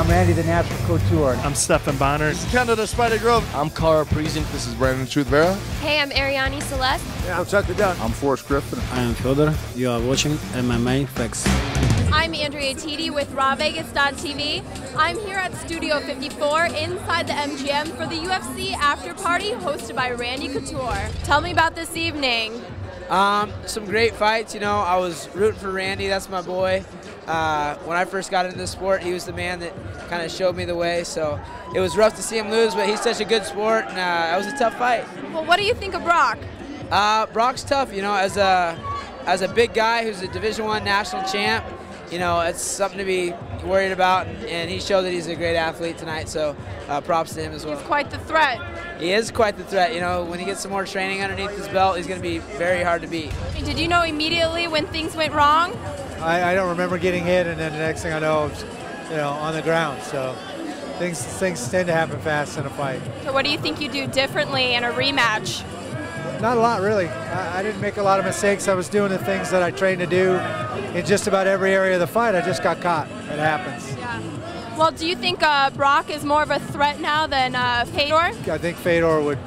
I'm Randy the Natural Couture. I'm Stefan Bonner. This is Canada Spider Grove. I'm Cara Present. This is Brandon Truth Vera. Hey, I'm Ariane Celeste. Yeah, I'm Chuck the Duck. I'm Forrest Griffin. I am Fyodor. You are watching MMA Facts. I'm Andrea Titi with RawVegas.tv. I'm here at Studio 54 inside the MGM for the UFC after party hosted by Randy Couture. Tell me about this evening. Some great fights. You know, I was rooting for Randy. That's my boy. When I first got into the sport, he was the man that kind of showed me the way. So it was rough to see him lose, but he's such a good sport, and it was a tough fight. Well, what do you think of Brock? Brock's tough. You know, as a big guy who's a Division I national champ, you know, it's something to be worried about, and he showed that he's a great athlete tonight, so props to him as well. He's quite the threat. He is quite the threat. You know, when he gets some more training underneath his belt, he's going to be very hard to beat. Did you know immediately when things went wrong? I don't remember getting hit, and then the next thing I know, you know, on the ground. So things tend to happen fast in a fight. So what do you think you do differently in a rematch? Not a lot, really. I didn't make a lot of mistakes. I was doing the things that I trained to do in just about every area of the fight. I just got caught. It happens. Yeah. Well, do you think Brock is more of a threat now than Fedor? I think Fedor would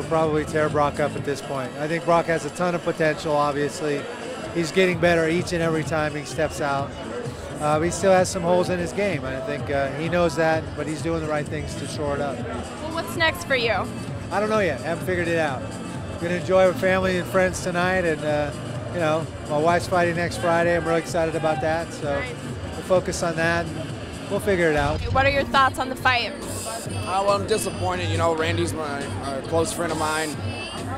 probably tear Brock up at this point. I think Brock has a ton of potential, obviously. He's getting better each and every time he steps out. He still has some holes in his game. I think he knows that, but he's doing the right things to shore it up. Well, what's next for you? I don't know yet. Haven't figured it out. Going to enjoy with family and friends tonight, and you know, my wife's fighting next Friday. I'm really excited about that, so we'll focus on that, and we'll figure it out. What are your thoughts on the fight? Well, I'm disappointed. You know, Randy's a close friend of mine,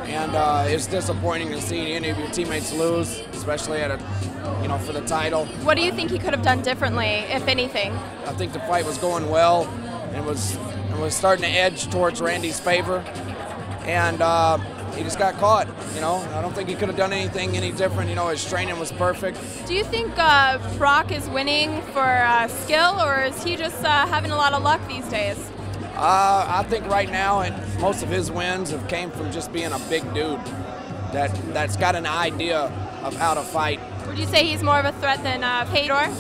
and it's disappointing to see any of your teammates lose, especially at for the title. What do you think he could have done differently, if anything? I think the fight was going well, and it was starting to edge towards Randy's favor, and he just got caught. You know, I don't think he could have done anything any different. You know, his training was perfect. Do you think Brock is winning for skill, or is he just having a lot of luck these days? I think right now, most of his wins have came from just being a big dude that's got an idea of how to fight. Would you say he's more of a threat than Fedor?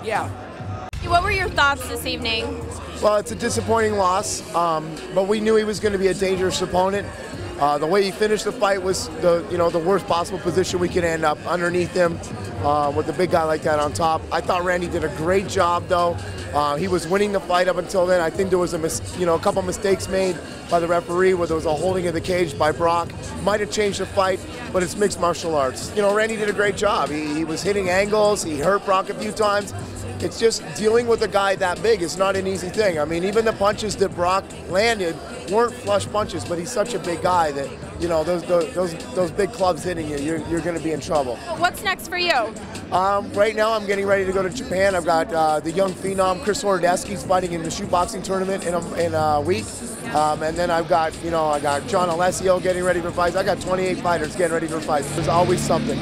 Yeah. What were your thoughts this evening? Well, it's a disappointing loss, but we knew he was going to be a dangerous opponent. The way he finished the fight was the worst possible position we could end up, underneath him with a big guy like that on top. I thought Randy did a great job, though. He was winning the fight up until then. I think there was a couple mistakes made by the referee where there was a holding of the cage by Brock. Might have changed the fight, but it's mixed martial arts. You know, Randy did a great job. He was hitting angles. He hurt Brock a few times. It's just dealing with a guy that big is not an easy thing. I mean, even the punches that Brock landed weren't flush punches, but he's such a big guy that, you know, those big clubs hitting you, you're going to be in trouble. What's next for you? Right now, I'm getting ready to go to Japan. I've got the young phenom Chris Horodesky's fighting in the shoot boxing tournament in a week, and then I got John Alessio getting ready for fights. I got 28 fighters getting ready for fights. There's always something.